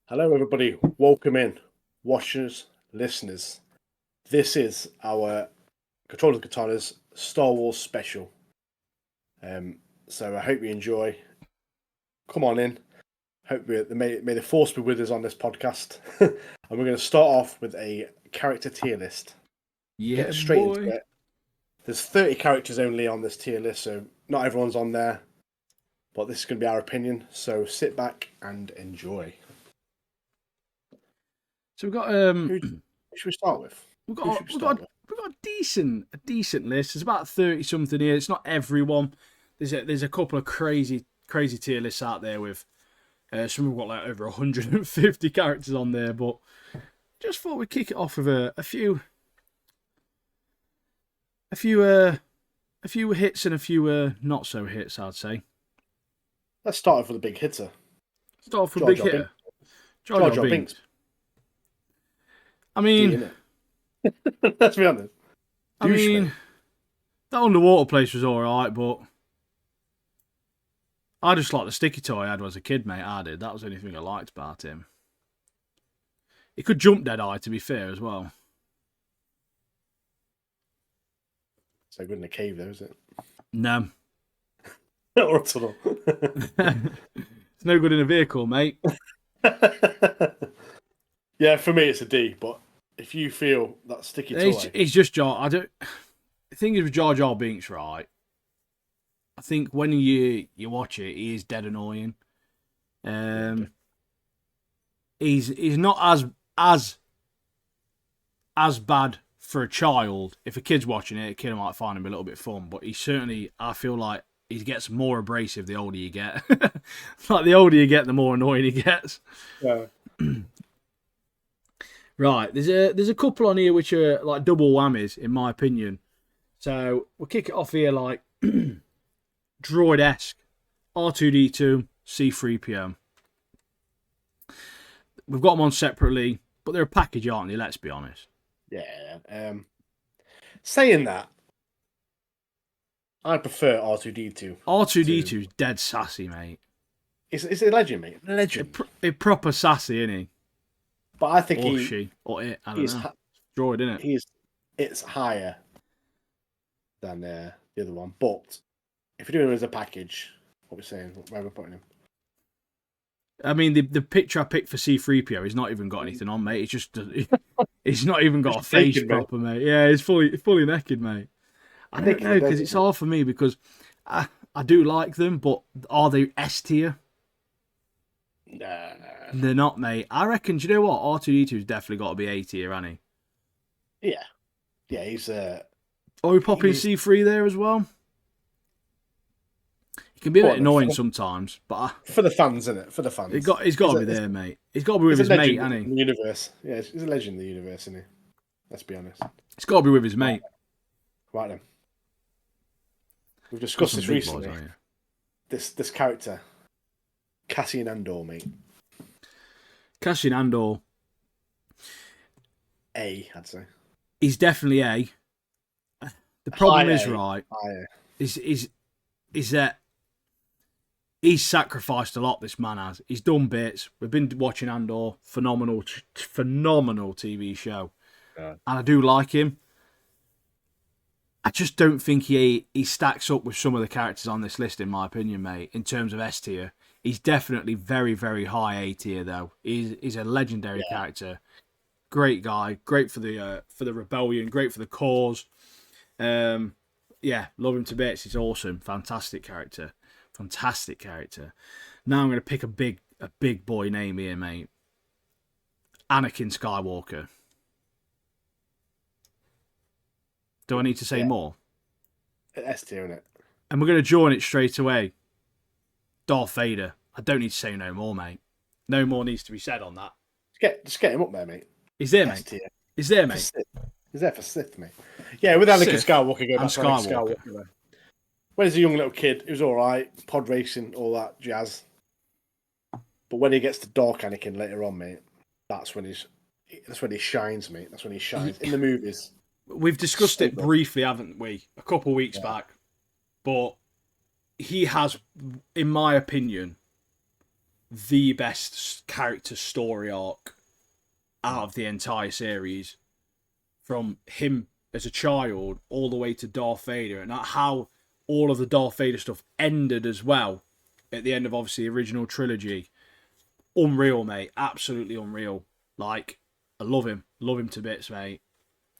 Hello, everybody. Welcome in, watchers, listeners. This is our Controllers Katanas Star Wars special. So I hope you enjoy. Come on in. May the force be with us on this podcast. And we're going to start off with a character tier list. Yeah, Get straight boy. into it. There's 30 characters only on this tier list, so not everyone's on there. But this is going to be our opinion. So sit back and enjoy. So we've got Who should we start with? we've got a decent list. There's about 30 something here. It's not everyone. There's a couple of crazy tier lists out there with some have got like over 150 characters on there, but just thought we'd kick it off with a few hits and a few not so hits, I'd say. Let's start off with a big hitter. Start off with a big hitter. Jar Jar Binks. I mean, let's be honest. I mean, that underwater place was alright, but I just liked the sticky toy I had as a kid, mate. I did. That was the only thing I liked about him. He could jump dead eye, to be fair, as well. So good in a cave, though, is it? No. Or a tunnel. It's no good in a vehicle, mate. Yeah, for me it's a D, but if you feel that sticky toy... It's just Jar... The thing is with Jar Jar Binks, right? I think when you watch it, he is dead annoying. He's not as bad for a child. If a kid's watching it, a kid might find him a little bit fun, but he certainly, I feel like, he gets more abrasive the older you get. Like, the older you get, the more annoying he gets. Yeah. Right, there's a couple on here which are like double whammies, in my opinion. So we'll kick it off here like droid-esque. R2-D2, C-3PO. We've got them on separately, but they're a package, aren't they? Let's be honest. Yeah. Saying that, I prefer R2-D2. R2-D2 is dead sassy, mate. It's a legend, mate. Legend. It's proper sassy, isn't he? But I think I don't know. Droid, isn't it? It's higher than the other one. But if you're doing it as a package, what we're saying, where we're putting him. I mean, the picture I picked for C-3PO, he's not even got anything on, mate. He's not even got a face naked, proper, mate. Yeah, he's fully naked, mate. I don't know, because it's hard for me, because I do like them, but are they S tier? Nah. They're not, mate. I reckon, do you know what? R2-D2's definitely got to be A tier, hasn't he? Yeah. Yeah, he's... Are we popping C3 there as well? He can be a bit annoying sometimes, but... For the fans, isn't it? For the fans. He's got to be there, mate. He's got to be with his mate, hasn't he? In the universe. Yeah, he's a legend in the universe, isn't he? Let's be honest. He's got to be with his mate. Right then. We've discussed this recently. This character... Cassian Andor, mate. Cassian Andor. A, I'd say. He's definitely A. The problem is, right, is that he's sacrificed a lot, this man has. He's done bits. We've been watching Andor. Phenomenal TV show. Yeah. And I do like him. I just don't think he stacks up with some of the characters on this list, in my opinion, mate, in terms of S tier. He's definitely very, very high A tier, though. He's a legendary character. Great guy. Great for the rebellion. Great for the cause. Love him to bits. He's awesome. Fantastic character. Now I'm going to pick a big boy name here, mate. Anakin Skywalker. Do I need to say more? S tier, isn't it? And we're going to join it straight away. Darth Vader. I don't need to say no more, mate. No more needs to be said on that. Just get him up there, mate. He's there, mate. He's there, mate. He's there for Sith, mate. Yeah, with Anakin Skywalker, go back to Skywalker. When he's a young little kid, he was all right. Pod racing, all that jazz. But when he gets to Dark Anakin later on, mate, that's when he shines, mate. That's when he shines in the movies. We've discussed it briefly, haven't we? A couple of weeks back. But he has, in my opinion, the best character story arc out of the entire series, from him as a child all the way to Darth Vader, and how all of the Darth Vader stuff ended as well at the end of obviously the original trilogy. Unreal, mate. Absolutely unreal. Like, I love him to bits, mate.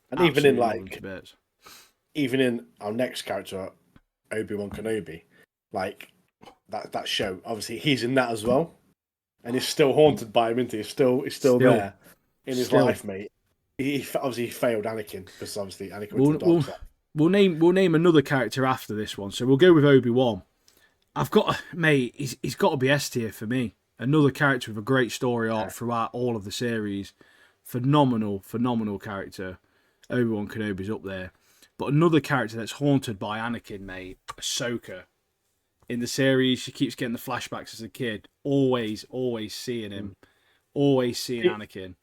And even in our next character, Obi-Wan Kenobi, like that show, obviously he's in that as well, and he's still haunted by him, isn't he? He's still there in his life, mate. He obviously failed Anakin, because obviously Anakin went to the dark side. We'll name another character after this one, so we'll go with Obi-Wan. I've got, mate, he's got to be S tier for me. Another character with a great story arc throughout all of the series. Phenomenal character. Obi-Wan Kenobi's up there. But another character that's haunted by Anakin, mate, Ahsoka. In the series, she keeps getting the flashbacks as a kid. Always seeing him. Always seeing Anakin.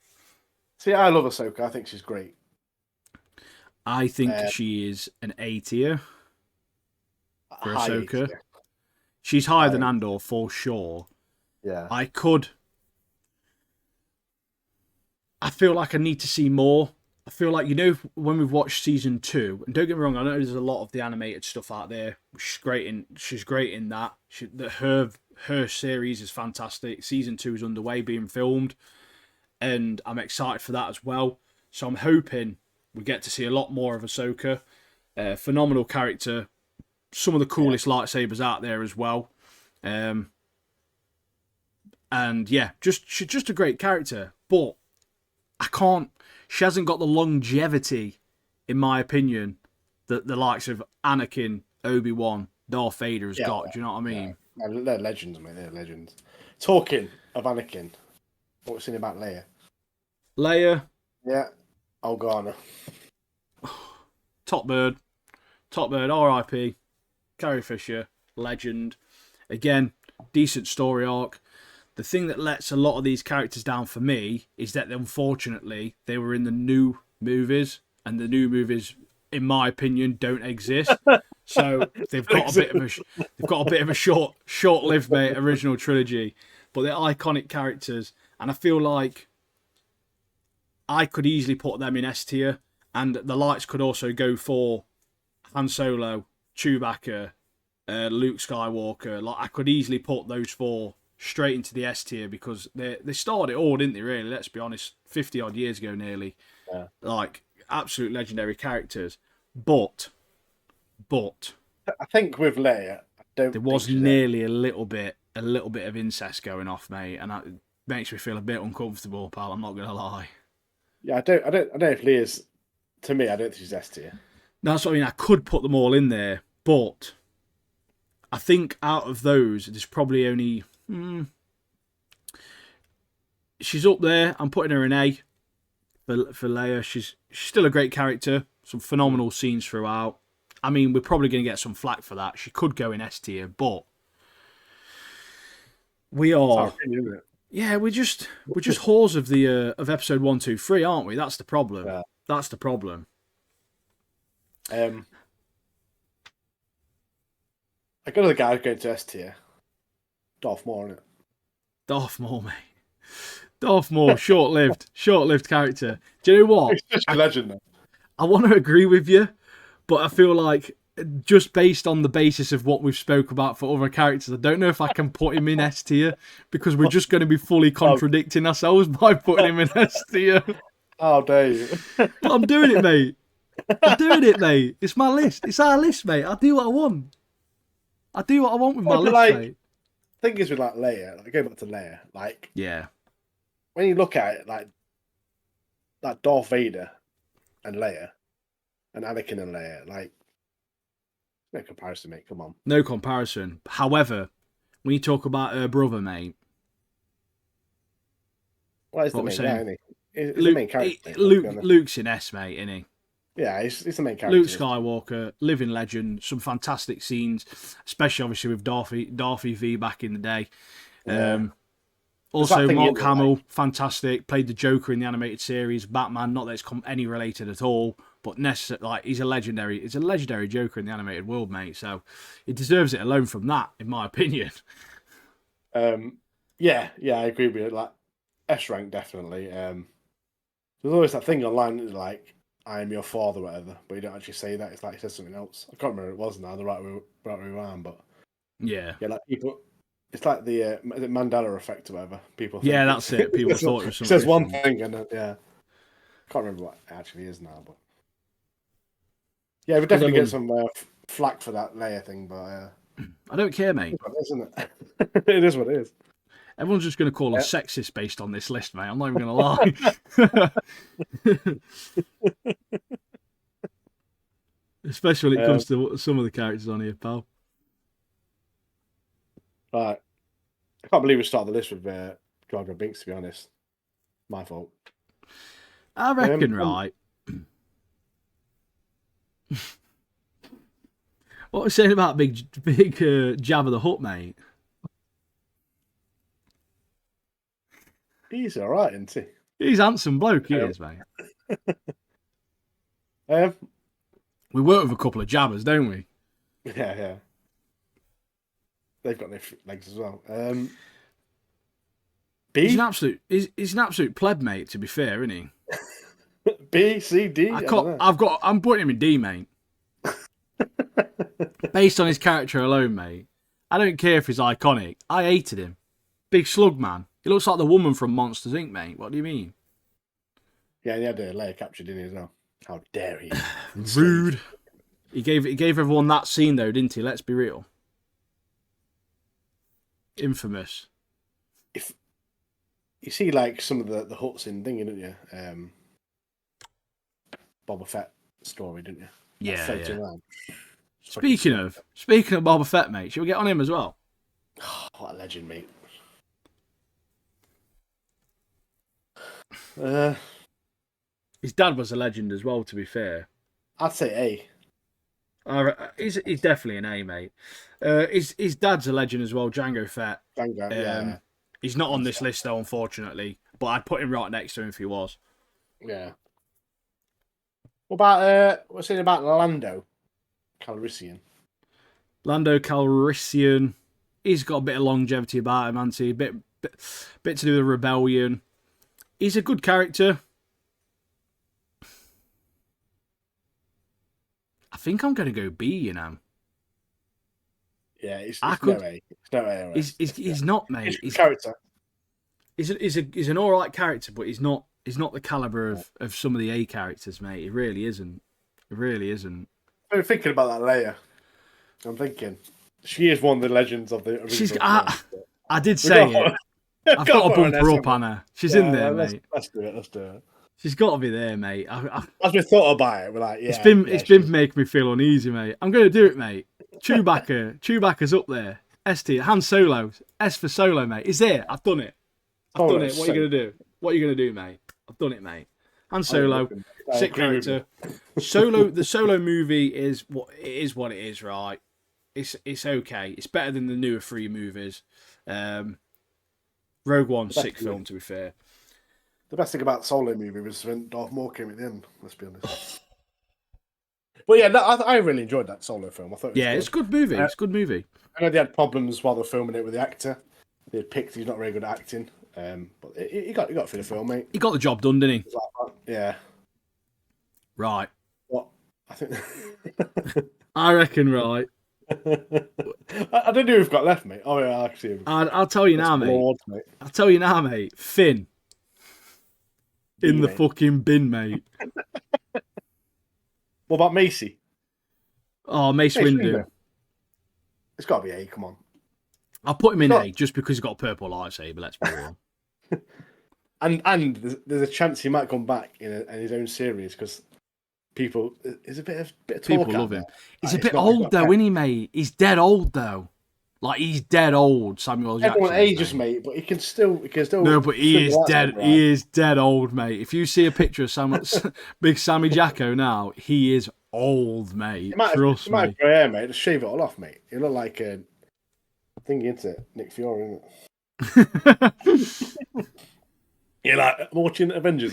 See, I love Ahsoka. I think she's great. I think she is an A tier for Ahsoka. She's higher than Andor, for sure. Yeah. I feel like I need to see more. I feel like, when we've watched season 2, and don't get me wrong, I know there's a lot of the animated stuff out there. She's great in that. Her series is fantastic. Season 2 is underway, being filmed, and I'm excited for that as well. So I'm hoping we get to see a lot more of Ahsoka. Phenomenal character. Some of the coolest lightsabers out there as well. And yeah, she's just a great character. But she hasn't got the longevity, in my opinion, that the likes of Anakin, Obi-Wan, Darth Vader has got. Do you know what I mean? Yeah. They're legends, mate. They're legends. Talking of Anakin, what's in about Leia? Yeah. Organa. Top bird, R.I.P. Carrie Fisher, legend. Again, decent story arc. The thing that lets a lot of these characters down for me is that, unfortunately, they were in the new movies, and the new movies, in my opinion, don't exist. So they've got a bit of a short-lived, mate, original trilogy, but they're iconic characters, and I feel like I could easily put them in S tier, and the lights could also go for Han Solo, Chewbacca, Luke Skywalker. Like, I could easily put those 4 straight into the S tier, because they started it all, didn't they, really? Let's be honest, 50 odd years ago nearly. Yeah. Like, absolute legendary characters. But I think with Leia, there was nearly a little bit of incest going off, mate, and that makes me feel a bit uncomfortable, pal. I'm not gonna lie. Yeah, I don't know if Leia's, to me, I don't think she's S tier. That's what I mean. I could put them all in there, but I think out of those, there's probably only she's up there. I'm putting her in A for Leia. She's still a great character. Some phenomenal scenes throughout. I mean, we're probably going to get some flack for that. She could go in S tier, but we are. Yeah, we're just whores of the of episode 1, 2, 3, aren't we? That's the problem. Yeah. That's the problem. I got another guy going to S tier. Darth Maul, isn't it? Darth Maul, mate. Darth Maul, short-lived character. Do you know what? He's such a legend, though. I want to agree with you, but I feel like, just based on the basis of what we've spoke about for other characters, I don't know if I can put him in S tier, because we're just going to be fully contradicting ourselves by putting him in S tier. How dare you? But I'm doing it, mate. It's my list. It's our list, mate. I do what I want. With my list, mate. The thing is with Leia, going back to Leia, yeah, when you look at it, like Darth Vader and Leia, and Anakin and Leia, no comparison, mate. Come on. No comparison. However, when you talk about her brother, mate, Well, it's the main guy, isn't he? He's the main character. Luke's in S, mate, isn't he? Yeah, he's the main character. Luke Skywalker, living legend, some fantastic scenes, especially obviously with Darth V back in the day. Yeah. Also, Mark Hamill, fantastic, played the Joker in the animated series, Batman, not that it's any related at all, but he's a legendary Joker in the animated world, mate, so he deserves it alone from that, in my opinion. Yeah, I agree with you. Like S rank definitely. There's always that thing online that's like, "I am your father," whatever, but you don't actually say that. It's like it says something else. I can't remember what it was now, the right way around, but Yeah, like people, it's like the is it Mandela effect or whatever. People yeah, think that's it. People thought it was it something says one different. thing, and yeah, I can't remember what it actually is now, but yeah, we definitely get some flack for that layer thing, but I don't care, mate. Isn't it? It is what it is. Everyone's just going to call us sexist based on this list, mate. I'm not even going to lie. Especially when it comes to some of the characters on here, pal. Right. I can't believe we started the list with Jar Jar Binks, to be honest. My fault. I reckon, right. What was saying about big Jabba the Hutt, mate? He's all right, isn't he? He's a handsome bloke, he is, mate. We work with a couple of Jabbas, don't we? Yeah. They've got their legs as well. B? He's an absolute pleb, mate, to be fair, isn't he? B, C, D? I'm putting him in D, mate. Based on his character alone, mate. I don't care if he's iconic. I hated him. Big slug man. He looks like the woman from Monsters Inc., mate. What do you mean? Yeah, he had a layer captured in as well. How dare he? Rude. He gave everyone that scene though, didn't he? Let's be real. Infamous. If you see like some of the Hutts in thingy, didn't you? Boba Fett story, didn't you? Yeah. Speaking of Boba Fett, mate, should we get on him as well? Oh, what a legend, mate. His dad was a legend as well, to be fair. I'd say A. He's definitely an A, mate. His dad's a legend as well, Jango Fett. Yeah. He's not on this list though, unfortunately. But I'd put him right next to him if he was. Yeah. What about what's it about Lando Calrissian? Lando Calrissian. He's got a bit of longevity about him, hasn't he? Bit to do with rebellion. He's a good character. I think I'm going to go B, you know. Yeah, it's no A. It's no A. He's not, mate. He's a character. He's an alright character, but he's not the calibre of some of the A characters, mate. He really isn't. It really isn't. I'm thinking about that layer. I'm thinking she is one of the legends of the original. I did say it. I've got to bump her up, Anna. She's in there, mate. Let's do it. She's got to be there, mate. As we thought about it, we're like, yeah. It's been making me feel uneasy, mate. I'm going to do it, mate. Chewbacca's up there. S tier. Han Solo. S for Solo, mate. He's there. I've done it. What are you going to do? What are you going to do, mate? I've done it, mate. Han Solo. Sick character. The Solo movie is what it is, right? It's okay. It's better than the newer 3 movies. Rogue One, sick film, to be fair. The best thing about the Solo movie was when Darth Maul came at the end, let's be honest. But yeah, I really enjoyed that Solo film. I thought it's a good movie. It's a good movie. I know they had problems while they were filming it with the actor. They picked he's not very good at acting. But he got through the film, mate. He got the job done, didn't he? Yeah. Right. What? I think. I reckon, right. I don't know who we've got left, mate. Oh yeah, actually. I'll tell you now, mate. I'll tell you now, mate. Finn. In the fucking bin, mate. What about Macy? Oh, Mace Windu. It's got to be A, come on. I'll put him in A just because he's got a purple lightsaber, let's be real. and there's a chance he might come back in his own series because people, there's a bit of talk. People love him. He's a bit old though, isn't he, mate? He's dead old though. Like he's dead old, Samuel Jackson. Everyone ages, mate, but he can still. No, but he is dead. Right? He is dead old, mate. If you see a picture of big Sammy Jacko now, he is old, mate. Trust me. He might have grey hair, mate. Just shave it all off, mate. You look like a thing into Nick Fury, isn't it? You're like, I'm watching Avengers.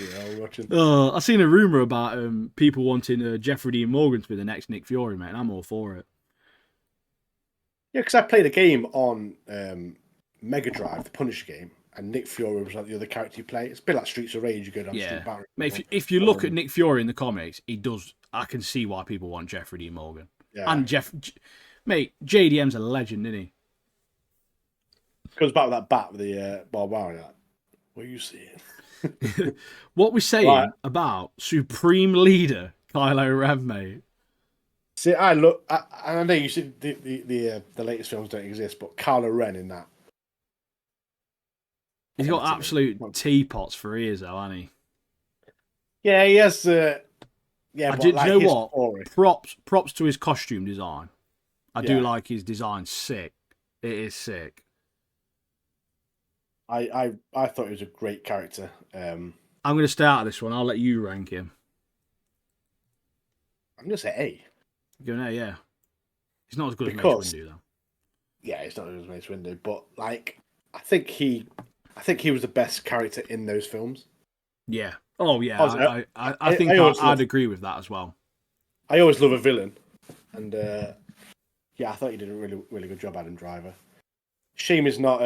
I've seen a rumour about people wanting Jeffrey Dean Morgan to be the next Nick Fury, mate. And I'm all for it. Yeah, because I played a game on Mega Drive, the Punisher game, and Nick Fury was like the other character you play. It's a bit like Streets of Rage. You go down Street Barry. Mate, if you look at Nick Fury in the comics, he does. I can see why people want Jeffrey D. Morgan. Yeah. And mate, JDM's a legend, isn't he? Goes back with that bat with the barbed wire. Like, what are you seeing? What we're saying about Supreme Leader Kylo Ren, mate. See, I know you said the latest films don't exist, but Kylo Ren in that. He's got absolute teapots for ears, though, hasn't he? Yeah, he has. Do you know what? Story. Props to his costume design. I do like his design. Sick. It is sick. I thought he was a great character. I'm going to stay out of this one. I'll let you rank him. I'm going to say A. You're going A, yeah. He's not as good as Mace Windu, though. Yeah, he's not as good as Mace Windu, but like, I think he was the best character in those films. Yeah. Oh, yeah. I think I'd agree with that as well. I always love a villain, and I thought he did a really, really good job, Adam Driver. Shame is not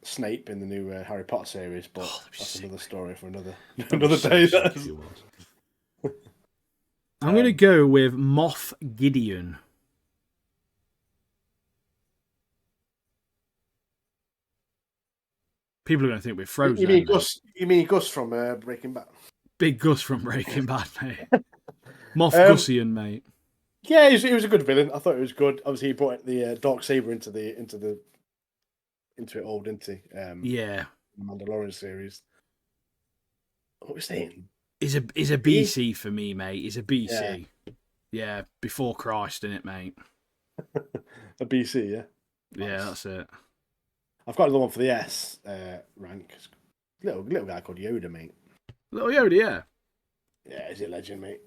Snape in the new Harry Potter series, but that's another story for another day. I'm going to go with Moff Gideon. People are going to think we're frozen. You mean Gus from Breaking Bad? Big Gus from Breaking Bad, mate. Moff Gussian, mate. Yeah, he was a good villain. I thought it was good. Obviously, he brought the Dark Saber into it all, didn't he? Yeah. The Mandalorian series. What was saying? Is a BC for me, mate. He's a BC. Yeah, before Christ, innit, mate? A BC, yeah. Yeah, that's it. I've got another one for the S rank. Little guy called Yoda, mate. Little Yoda, yeah. Yeah, he's a legend, mate.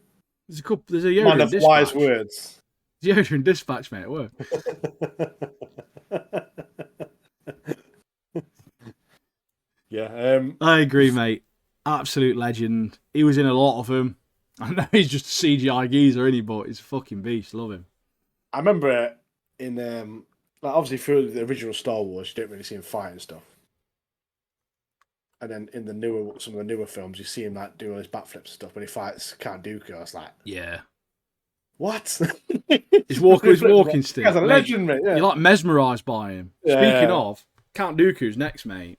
There's a Yoda Man in of Dispatch. wise words. There's Yoda in Dispatch, mate, at work. Yeah. I agree, mate. Absolute legend. He was in a lot of them. I know he's just a CGI geezer, isn't he? But he's a fucking beast. Love him. I remember in obviously through the original Star Wars, you don't really see him fight and stuff. And then in some of the newer films, you see him like doing all his backflips and stuff. When he fights Count Dooku, I was like, yeah, what? His walking stick. He's a legend, mate. Yeah. You're like mesmerised by him. Yeah. Speaking of, Count Dooku's next, mate.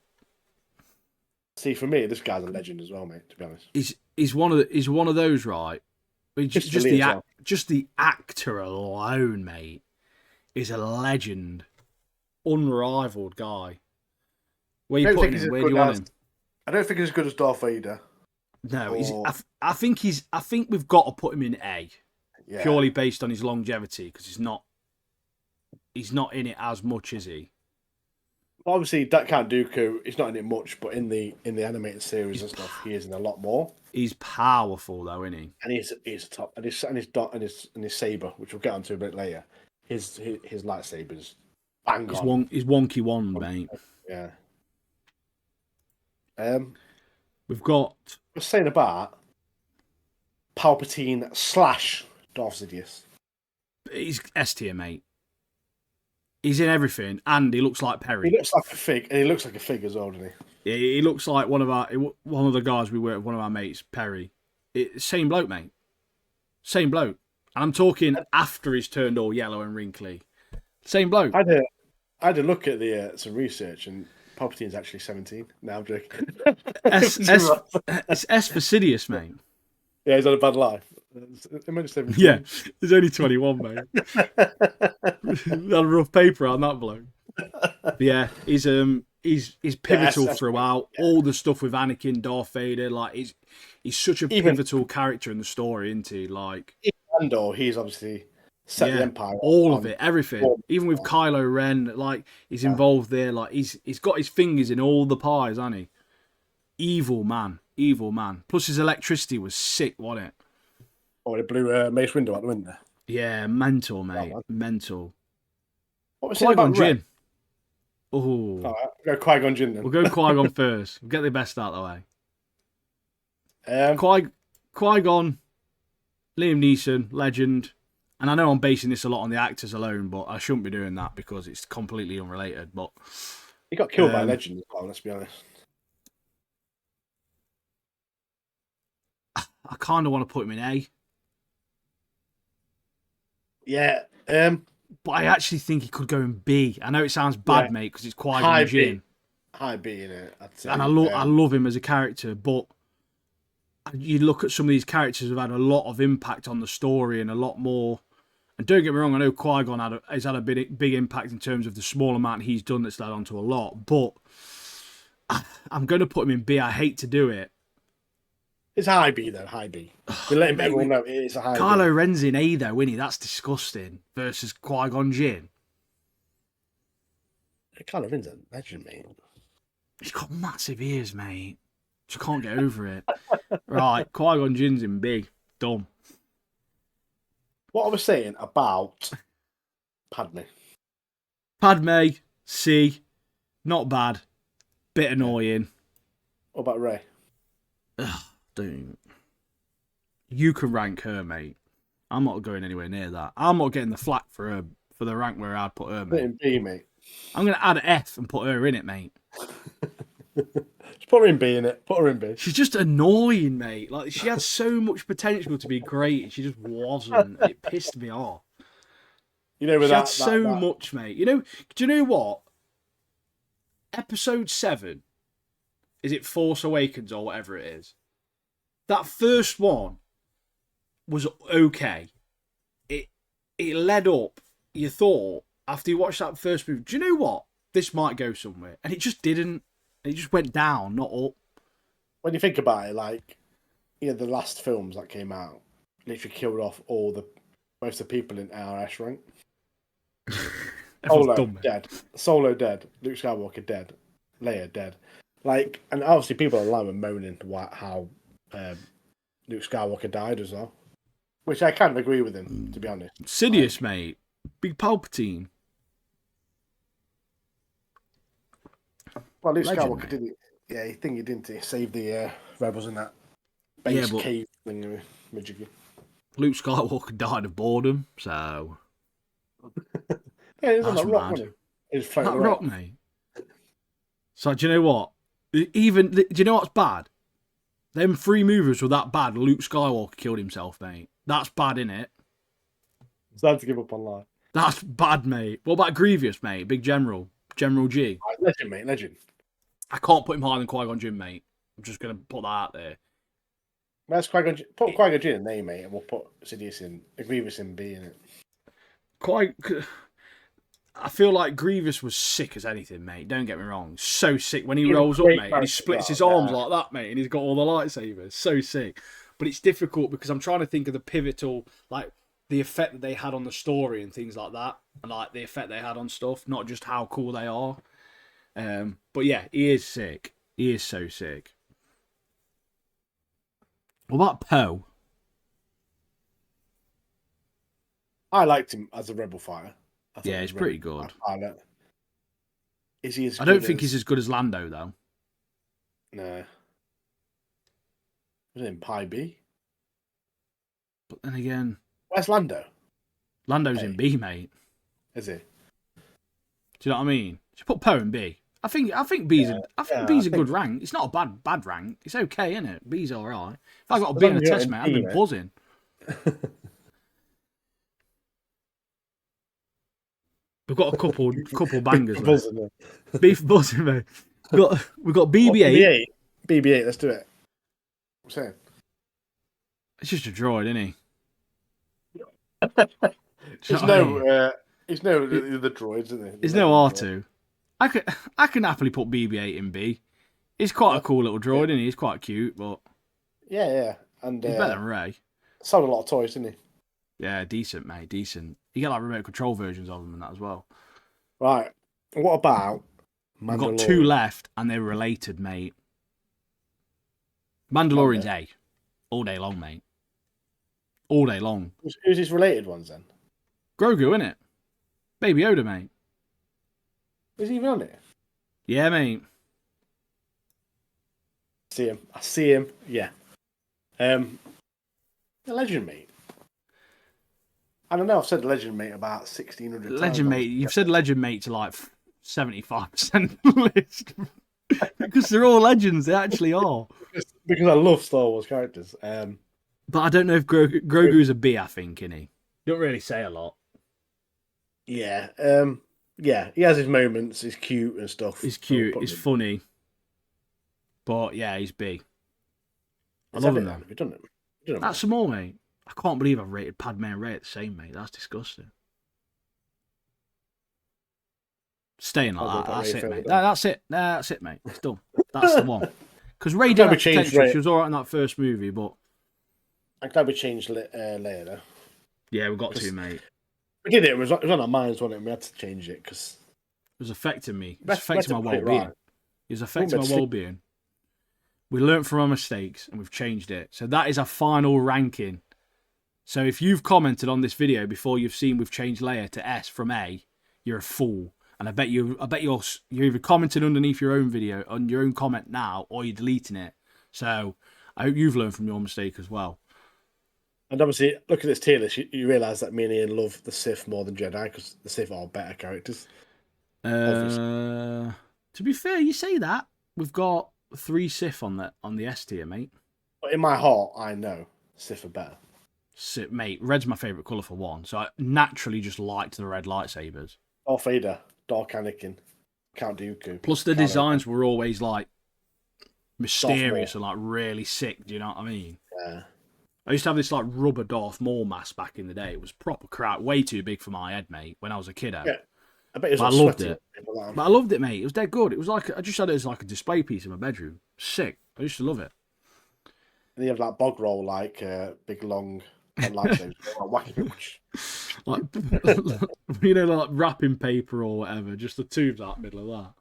See, for me, this guy's a legend as well, mate. To be honest, he's one of those, right? Just the actor alone, mate, is a legend, unrivaled guy. Where you putting him? Where do you want him? I don't think he's as good as Darth Vader. No, I think we've got to put him in A, purely based on his longevity, because he's not in it as much, is he? Obviously, that Count Dooku, he's not in it much, but in the animated series and stuff, he is in a lot more. He's powerful, though, isn't he? And he's a top. And his saber, which we'll get onto a bit later, his lightsaber's bang on. His wonky wand, mate. Yeah. We've got. We're saying about Palpatine / Darth Sidious. He's S tier, mate. He's in everything, and he looks like Perry. He looks like a fig, and he looks like a fig as well, doesn't he? Yeah, he looks like one of the guys we work with, one of our mates, Perry. Same bloke, mate. Same bloke. And I'm talking after he's turned all yellow and wrinkly. Same bloke. I had a look at some research, and Palpatine's actually 17. No, I'm joking. It's S for Sidious, mate. Yeah, he's had a bad life. I'm only 17. Yeah, he's only 21, mate. Had a rough paper on that bloke. But yeah, he's pivotal throughout. Yeah. All the stuff with Anakin, Darth Vader, like he's such a pivotal character in the story, isn't he? Like Andor, he's obviously set the Empire. All of it, everything. Even with Kylo Ren, like he's involved there. Like he's got his fingers in all the pies, hasn't he? Evil man. Plus his electricity was sick, wasn't it? Oh, it blew Mace Windu out the window. Yeah, mental, mate. Mental. What was Qui-Gon Jinn. Oh. Right, we'll go Qui-Gon Jinn then. We'll go Qui-Gon first. We'll get the best out of the way. Qui-Gon, Liam Neeson, legend. And I know I'm basing this a lot on the actors alone, but I shouldn't be doing that because it's completely unrelated. But He got killed by a legend as well, let's be honest. I kind of want to put him in A. Yeah. But I actually think he could go in B. I know it sounds bad, mate, because it's Qui-Gon Jinn. High B in it, I'd say. And I love him as a character, but you look at some of these characters who've had a lot of impact on the story and a lot more. And don't get me wrong, I know Qui-Gon has had a big impact in terms of the small amount he's done that's led on to a lot. But I'm going to put him in B. I hate to do it. It's high B, though. High B. We're letting everyone know it is a high Kylo B. Ren's in A, though, isn't he? That's disgusting. Versus Qui-Gon Jinn. Kylo Ren's a legend, mate. He's got massive ears, mate. Just can't get over it. Right, Qui-Gon Jinn's in B. Dumb. What I was saying about Padme. Padme, C. Not bad. Bit annoying. What about Rey? Ugh, dude. You can rank her, mate. I'm not going anywhere near that. I'm not getting the flack for her for the rank where I'd put her, mate. Put in B, mate. I'm going to add an F and put her in it, mate. Just put her in B, innit? Put her in B. She's just annoying, mate. Like, she had so much potential to be great, and she just wasn't. It pissed me off. You know, with she had so much, mate. You know, do you know what? Episode 7, is it Force Awakens or whatever it is? That first one was okay. It led up. You thought after you watched that first movie, do you know what? This might go somewhere, and it just didn't. It just went down, not up. When you think about it, like, the last films that came out literally killed off most of the people in RS rank. Solo dead, Luke Skywalker dead, Leia dead. Like, and obviously people online were moaning how Luke Skywalker died as well, which I kind of agree with him, to be honest. Sidious, mate, Big Palpatine. Well, Luke Skywalker didn't. Yeah, he didn't save the rebels in that base cave thing. Luke Skywalker died of boredom, so. Yeah, he was on that rock, wasn't he? He was floating around. Rock, mate. So, do you know what? Do you know what's bad? Them 3 movies were that bad. Luke Skywalker killed himself, mate. That's bad, innit? It's time to give up on life. That's bad, mate. What about Grievous, mate? Big General. General G. Legend, mate. Legend. I can't put him higher than Qui-Gon Jinn, mate. I'm just going to put that out there. That's Qui-Gon Jinn. Put Qui-Gon Jinn in A, mate, and we'll put Sidious in, Grievous in B, in it. I feel like Grievous was sick as anything, mate. Don't get me wrong. So sick. When he rolls up, mate, and he splits his arms like that, mate, and he's got all the lightsabers. So sick. But it's difficult because I'm trying to think of the pivotal, like, the effect that they had on the story and things like that. And, like, the effect they had on stuff, not just how cool they are. But, yeah, he is sick. He is so sick. What about Poe? I liked him as a rebel fighter. Yeah, he's pretty good. Is he as good I don't think he's as good as Lando, though. No. Was it in Pi B? But then again... Where's Lando? Lando's in B, mate. Is he? Do you know what I mean? Should put Poe in B. I think B's B's a good rank. It's not a bad rank. It's okay, isn't it? B's all right. If I got a B in a test, mate, I'd be buzzing. We've got a couple bangers. Beef buzzing, mate. We've got BB-8. BB-8. Let's do it. I'm saying. It's just a droid, isn't he? There's no the droids, isn't there? There's no R2. I can happily put BB-8 in B. He's quite a cool little droid, isn't he? He's quite cute, but yeah, and he's better than Rey. Sold a lot of toys, didn't he? Yeah, decent, mate, decent. You get like remote control versions of them and that as well. Right. What about We've got 2 left, and they're related, mate. Mandalorian's A. All day long, mate. All day long. Who's his related ones, then? Grogu, innit? Baby Yoda, mate. Is he even on it? Yeah, mate. I see him. Yeah. A legend, mate. I don't know. I've said legend, mate, about 1,600 times. Legend, mate. You've said legend, mate, to like 75% of the list. Because they're all legends, they actually are. Because I love Star Wars characters. But I don't know if Grogu's a B, I think, isn't he? Don't really say a lot. Yeah. Yeah, he has his moments. He's cute and stuff. He's cute. He's funny. But yeah, he's B. I love him, though. Have you done it? That's some more, mate. I can't believe I've rated Padme and Rey at the same, mate. That's disgusting. Staying like that. That's it, mate. That's it. That's it, mate. It's done. That's the one. Because Rey did have potential. She was all right in that first movie, but... I'm glad we changed Leia, though. Yeah, we got to, mate. We did it. It was on our minds, wasn't it? We had to change it because... It was affecting me. It was affecting my well-being. It was affecting my well-being. We learnt from our mistakes and we've changed it. So that is our final ranking. So if you've commented on this video before you've seen we've changed Leia to S from A, you're a fool. And I bet you're either commenting underneath your own video on your own comment now, or you're deleting it. So I hope you've learned from your mistake as well. And obviously, look at this tier list. You realise that me and Ian love the Sith more than Jedi because the Sith are better characters. To be fair, you say that. We've got 3 Sith on the S tier, mate. But in my heart, I know Sith are better. Mate, red's my favourite colour for one, so I naturally just liked the red lightsabers. Darth Vader, Dark Anakin, Count Dooku. Plus the designs were always like mysterious and like really sick, do you know what I mean? Yeah. I used to have this like rubber Darth Maul mask back in the day. It was proper crap, way too big for my head, mate, when I was a kiddo. Yeah. I bet it was I loved it. But I loved it, mate. It was dead good. It was like, I just had it as like a display piece in my bedroom. Sick. I used to love it. And you have that bog roll, like big long lightsabers, like you know, like wrapping paper or whatever. Just the tubes out the middle of that.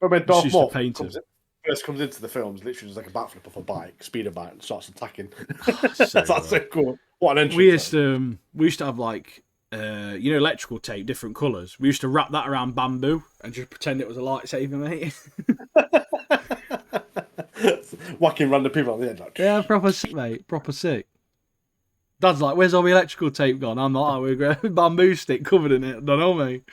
But when Darth Maul first comes into the films, literally just like a backflip off a bike, speeder bike, and starts attacking. That's so cool. What an entrance! We used to have like electrical tape, different colours. We used to wrap that around bamboo and just pretend it was a lightsaber, mate. Whacking random people on the end. Like, yeah, proper sick, mate. Proper sick. Dad's like, where's all the electrical tape gone? I'm like, we've got a bamboo stick covered in it. Don't know, mate.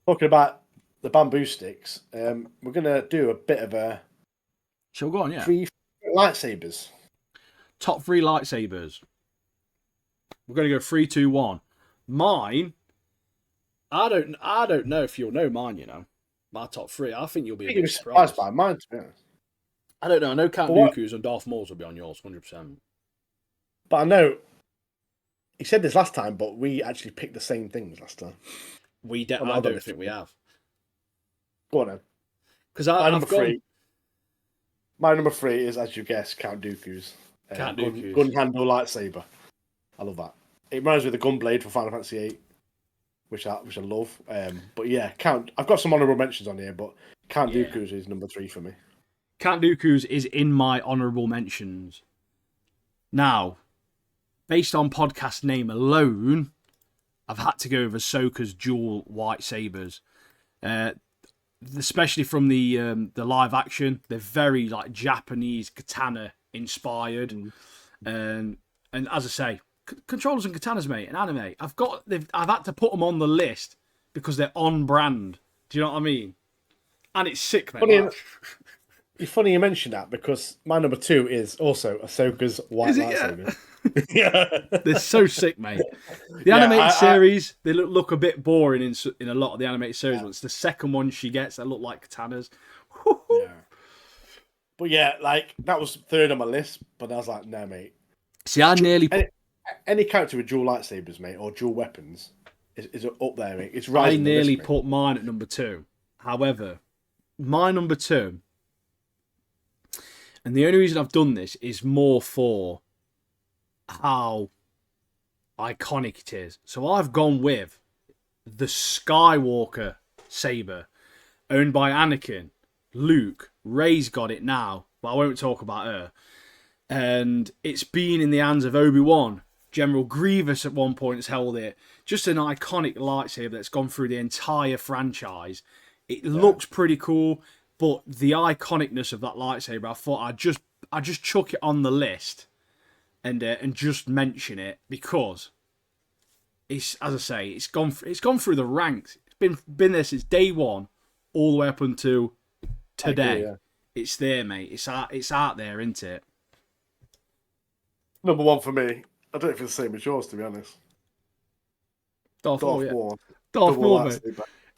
Talking about the bamboo sticks, we're going to do a bit of a... Shall we go on, yeah? 3 lightsabers. Top 3 lightsabers. We're going to go 3, 2, 1. Mine, I don't know if you'll know mine, you know. My top 3. I think you'll be a bit surprised by mine, to be honest. I don't know. I know Count Dooku's and Darth Maul's will be on yours, 100%. But I know, he said this last time, but we actually picked the same things last time. I don't think we have. Go on then. Because my number 3 is, as you guessed, Count Dooku's. Gun handle lightsaber. I love that. It reminds me of the Gunblade for Final Fantasy VIII, which I love. But yeah, I've got some honourable mentions on here, but Count Dooku's is number 3 for me. Count Dooku's is in my honourable mentions. Now, based on podcast name alone, I've had to go with Ahsoka's dual white sabers, especially from the live action. They're very like Japanese katana inspired, and as I say, controllers and katanas, mate, in anime. I've had to put them on the list because they're on brand. Do you know what I mean? And it's sick, mate. It's funny you mention that because my number 2 is also Ahsoka's white lightsaber. Yeah. They're so sick, mate. The animated series, they look a bit boring in a lot of the animated series, but it's the second one she gets that look like katanas. Yeah. But yeah, like that was 3rd on my list, but I was like, no, mate. See, I nearly any character with dual lightsabers, mate, or dual weapons is up there, mate. It's rising. I nearly put mine at number 2. However, my number 2, and the only reason I've done this is more for how iconic it is. So I've gone with the Skywalker saber, owned by Anakin, Luke. Rey's got it now, but I won't talk about her. And it's been in the hands of Obi-Wan. General Grievous at one point has held it. Just an iconic lightsaber that's gone through the entire franchise. It looks pretty cool, but the iconicness of that lightsaber, I thought I'd just chuck it on the list and just mention it because it's, as I say, it's gone through the ranks. been there since day one, all the way up until today. Agree, yeah. It's there, mate. It's out there, isn't it? Number one for me. I don't know if it's the same as yours, to be honest. Darth Maul, yeah. Maul. Darth Maul, mate.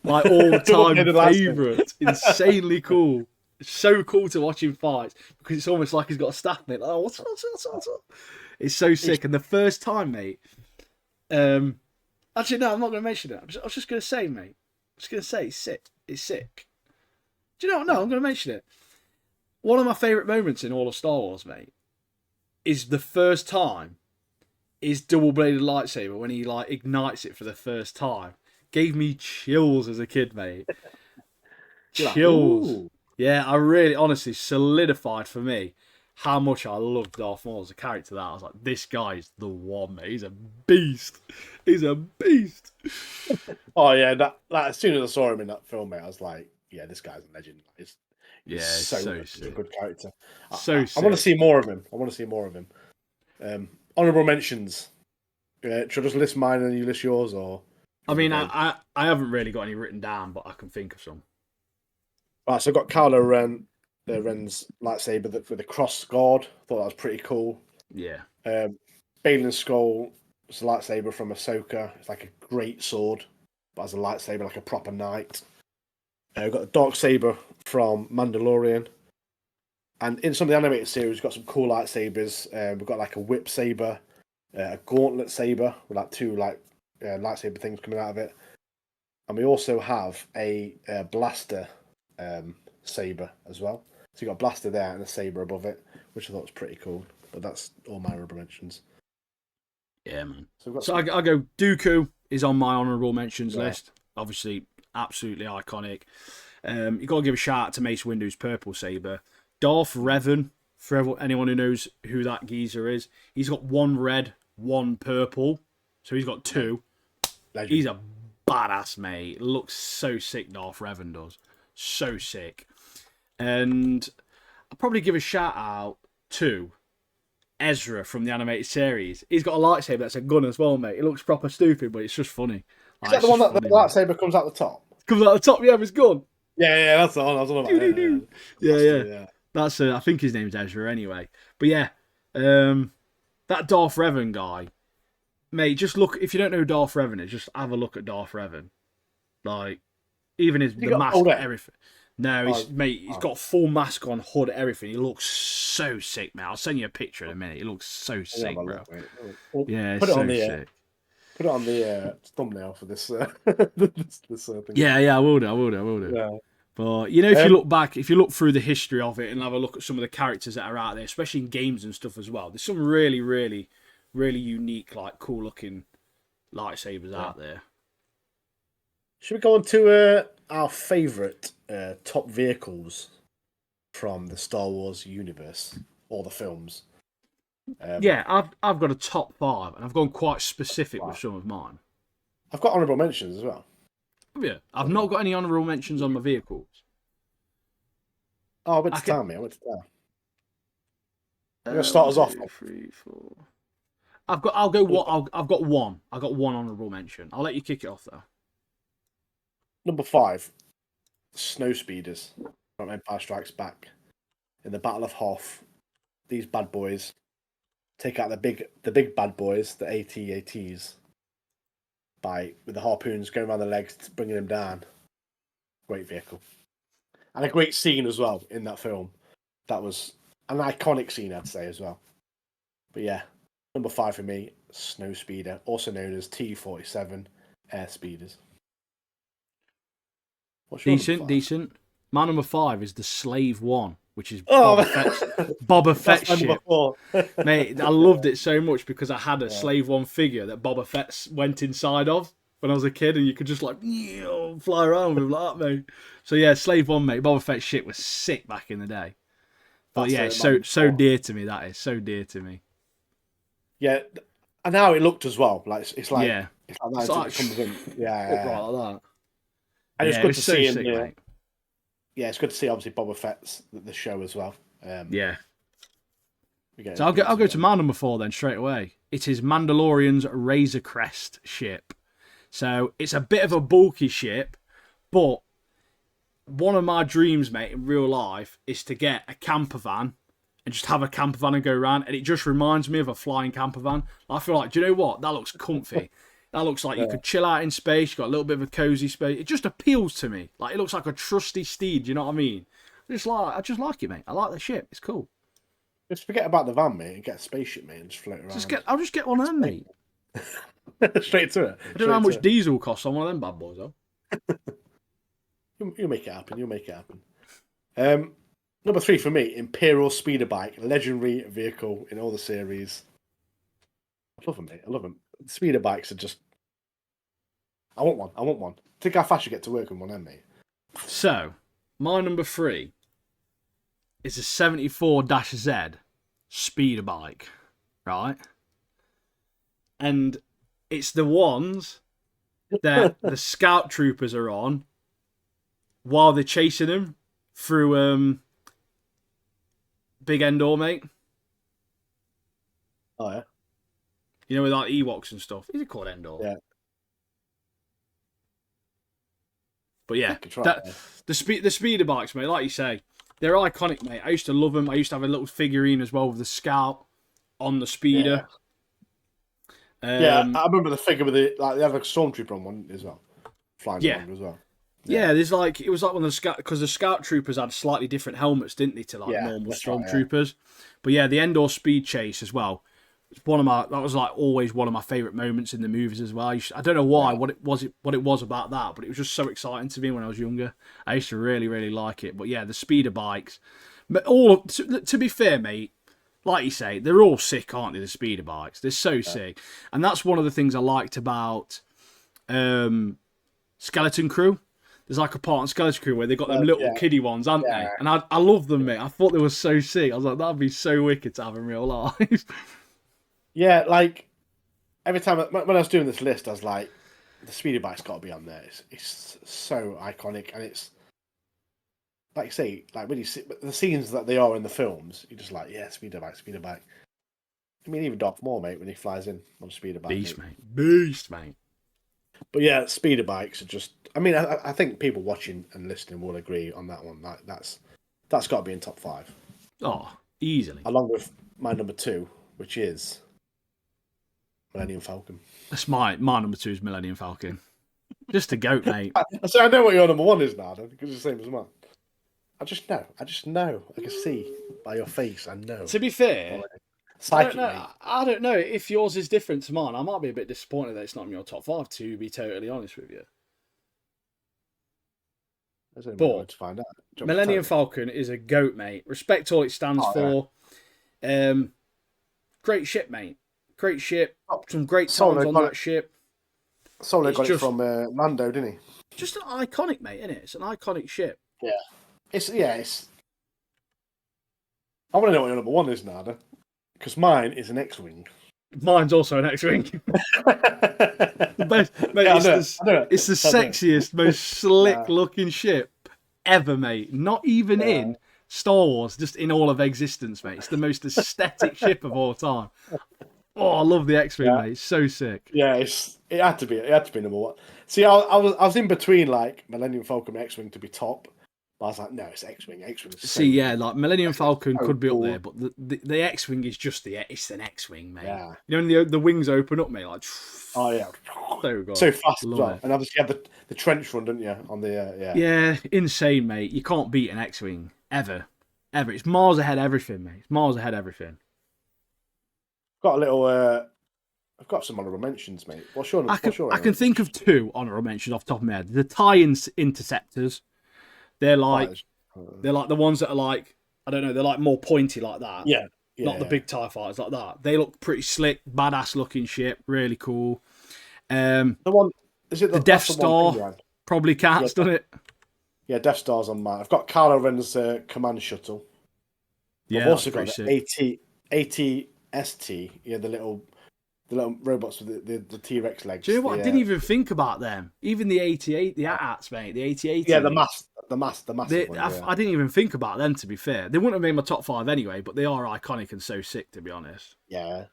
My all-time favourite. Insanely cool. It's so cool to watch him fight because it's almost like he's got a staff mate. Like, oh, what's up? It's so sick. And the first time, mate. Actually, no, I'm not going to mention it. I was just going to say, mate. I'm just going to say it's sick. It's sick. Do you know what? No, I'm going to mention it. One of my favourite moments in all of Star Wars, mate, is the first time his double-bladed lightsaber when he like ignites it for the first time. Gave me chills as a kid, mate. Chills. Like, yeah, I really, honestly, solidified for me how much I loved Darth Maul as a character. That I was like, this guy is the one, mate. He's a beast. He's a beast. Oh yeah, that as soon as I saw him in that film, mate, I was like, yeah, this guy's a legend. He's so sick. A good character. I want to see more of him. Honourable mentions. Should I just list mine and you list yours, or? I mean, I haven't really got any written down, but I can think of some. Right, so I've got Kylo Ren's lightsaber with the cross guard. Thought that was pretty cool. Yeah. Balin's skull was a lightsaber from Ahsoka. It's like a great sword, but as a lightsaber, like a proper knight. We've got the dark saber from Mandalorian. And in some of the animated series, we've got some cool lightsabers. We've got like a whip saber, a gauntlet saber with like two lightsaber things coming out of it. And we also have a blaster saber as well. So you got a blaster there and a saber above it, which I thought was pretty cool. But that's all my honorable mentions. Yeah, man. So I go. Dooku is on my honorable mentions list. Obviously, absolutely iconic. You got to give a shout out to Mace Windu's purple saber. Darth Revan, for anyone who knows who that geezer is, he's got one red, one purple, so he's got two. Legend. He's a badass, mate. Looks so sick, Darth Revan does. So sick. And I'll probably give a shout out to Ezra from the animated series. He's got a lightsaber that's a gun as well, mate. It looks proper stupid, but it's just funny. Is that the one that the lightsaber comes out the top? Comes out the top, yeah, of his gun. Yeah, that's the one. I was on about. Yeah. That's I think his name's Ezra anyway. But yeah, that Darth Revan guy, mate. Just look, if you don't know who Darth Revan is, just have a look at Darth Revan. Like, even the mask, everything. No, he's got full mask on, hood, everything. He looks so sick, man. I'll send you a picture in a minute. He looks so sick, bro. Yeah, put it on the put it on the thumbnail for this this thing. Yeah, I will do. Yeah. But you know, if you look through the history of it and have a look at some of the characters that are out there, especially in games and stuff as well, there's some really, really, really unique, like cool looking lightsabers out there. Should we go on to our favourite top vehicles from the Star Wars universe or the films? Yeah, I've got a top 5, and I've gone quite specific with some of mine. I've got honourable mentions as well. Yeah, I've not got any honourable mentions on my vehicles. Oh, I went to town, mate. You're gonna start us off. 3, 4. I've got one. I've got one honourable mention. I'll let you kick it off though. Number 5, snow speeders from Empire Strikes Back. In the Battle of Hoth, these bad boys take out the big bad boys, the AT-ATs, with the harpoons going around the legs, bringing them down. Great vehicle. And a great scene as well in that film. That was an iconic scene, I'd say, as well. But yeah, number 5 for me, snow speeder, also known as T-47 air speeders. Decent. My number 5 is the Slave One, which is Boba Fett's ship. Mate, I loved it so much because I had a Slave One figure that Boba Fett went inside of when I was a kid, and you could just fly around with him like that, mate. So yeah, Slave One, mate. Boba Fett's ship was sick back in the day. But it's so dear to me. That is so dear to me. Yeah, and how it looked as well. Like it's like that. It comes in. Right like that. And it's good to see him. Mate. Yeah, it's good to see obviously Boba Fett's the show as well. Yeah. So I'll go to my number 4 then straight away. It is Mandalorian's Razor Crest ship. So it's a bit of a bulky ship, but one of my dreams, mate, in real life is to get a camper van and just have a camper van and go around. And it just reminds me of a flying camper van. I feel like, do you know what? That looks comfy. That looks like you could chill out in space. You got a little bit of a cozy space. It just appeals to me. Like, it looks like a trusty steed. You know what I mean? I just like it, mate. I like the ship. It's cool. Just forget about the van, mate, and get a spaceship, mate, and just float around. I'll just get one of them, mate. Straight to it. I don't know how much diesel costs on one of them bad boys, though. You'll make it happen. You'll make it happen. Number 3 for me, Imperial Speeder Bike, legendary vehicle in all the series. I love them, mate. I love them. Speeder bikes are just. I want one. Think how fast you get to work with one, then, mate. So, my number 3 is a 74-Z speeder bike, right? And it's the ones that the scout troopers are on while they're chasing them through Big Endor, mate. Oh, yeah? You know, with like Ewoks and stuff. Is it called Endor? Yeah. But yeah, the speeder bikes, mate, like you say, they're iconic, mate. I used to love them. I used to have a little figurine as well with the scout on the speeder. Yeah, I remember the figure with they have a stormtrooper on one as well, flying around as well. Yeah, there's like it was like one of the scout because the scout troopers had slightly different helmets, didn't they, to like normal stormtroopers? But yeah, the Endor speed chase as well. It's that was like always one of my favourite moments in the movies as well. I don't know why, what it was about that, but it was just so exciting to me when I was younger. I used to really, really like it. But yeah, the speeder bikes, to be fair, mate, like you say, they're all sick, aren't they? The speeder bikes, they're so sick, and that's one of the things I liked about Skeleton Crew. There's like a part on Skeleton Crew where they got them little kiddie ones, aren't they? And I love them, mate. I thought they were so sick. I was like, that'd be so wicked to have in real life. Yeah, like every time when I was doing this list, I was like, the speeder bike's got to be on there. It's so iconic, and it's like you say, like when you see the scenes that they are in the films, you're just like, yeah, speeder bike. I mean, even Darth Maul, mate, when he flies in on a speeder bike, beast, mate. But yeah, speeder bikes are just. I mean, I think people watching and listening will agree on that one. That's got to be in top 5. Oh, easily. Along with my number 2, which is Millennium Falcon. That's my number 2 is Millennium Falcon. Just a goat, mate. So I know what your number 1 is now, because it's the same as mine. I just know. I can see by your face. I know. To be fair, I don't know if yours is different to mine. I might be a bit disappointed that it's not in your top 5. To be totally honest with you, but to find out. Millennium Falcon is a goat, mate. Respect all it stands for. Yeah. Great ship, mate. Great ship. Some great times on that ship. Solo got it from Lando, didn't he? Just an iconic, mate, isn't it? It's an iconic ship. Yeah. It's. I want to know what your number 1 is, Nada. Because mine is an X-Wing. Mine's also an X-Wing. It's the sexiest, most slick-looking ship ever, mate. Not even in Star Wars, just in all of existence, mate. It's the most aesthetic ship of all time. Oh, I love the X-Wing, mate. It's so sick. Yeah, it had to be number 1. See, I was in between like Millennium Falcon and X-Wing to be top. But I was like, no, it's X-Wing. Like Millennium Falcon could be up there, but the X-Wing is just it's an X-Wing, mate. Yeah. You know, when the wings open up, mate, like. Oh yeah. So fast as well. And obviously you have the trench run, don't you? On the Yeah, insane, mate. You can't beat an X-Wing ever. It's miles ahead of everything, mate. It's miles ahead of everything. Got a little. I've got some honourable mentions, mate. What's your? I can think of 2 honourable mentions off the top of my head. The TIE interceptors. They're like the ones that are like, I don't know, they're like more pointy like that. Yeah. Not the big TIE fighters like that. They look pretty slick, badass looking ship, really cool. The one is it the Death Star probably counts, doesn't it? Yeah, Death Star's on mine. I've got Kylo Ren's command shuttle. Yeah, I've also got the AT-ST, the little robots with the T-Rex legs. Do you know what? I didn't even think about them. Even the AT-8, the AT-ATs, mate, the AT-AT. Yeah, the massive one. I didn't even think about them, to be fair. They wouldn't have made my top 5 anyway, but they are iconic and so sick, to be honest. Yeah,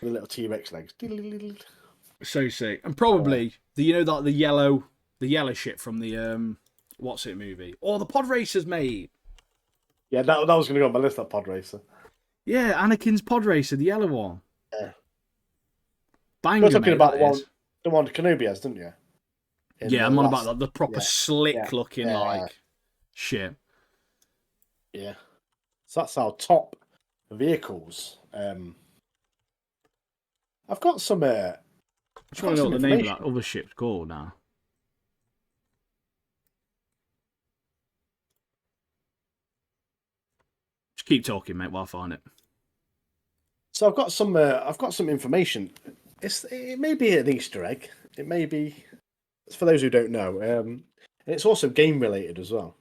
the little T-Rex legs. So sick. And probably like the yellow shit from the what's it movie? Oh, the pod racers, mate. Yeah, that was going to go on my list. That pod racer. Yeah, Anakin's pod racer, the yellow one. Yeah. Banger, You're talking mate. about That is. the one Kenobi has, didn't you? Yeah, I'm on about the proper yeah. slick looking shit. Yeah. So that's our top vehicles. I've got some. I just want to know what the name of that other ship's called now. Just keep talking, mate, while I find it. So I've got some. I've got some information. It may be an Easter egg. It may be. For those who don't know, and it's also game related as well.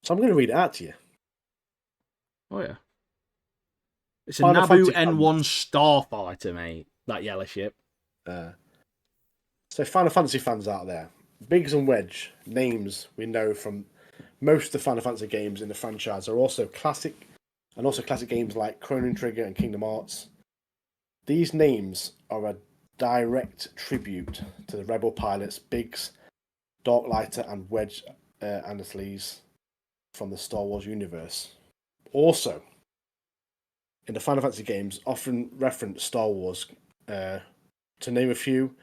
So I'm going to read it out to you. Oh yeah. It's a Naboo N1 starfighter, mate. That yellow ship. So Final Fantasy fans out there, Biggs and Wedge, names we know from most of the Final Fantasy games in the franchise, are also classic, and also classic games like Chrono Trigger and Kingdom Hearts. These names are a direct tribute to the Rebel pilots Biggs, Darklighter, and Wedge Antilles from the Star Wars universe. Also, in the Final Fantasy games, often reference Star Wars. To name a few,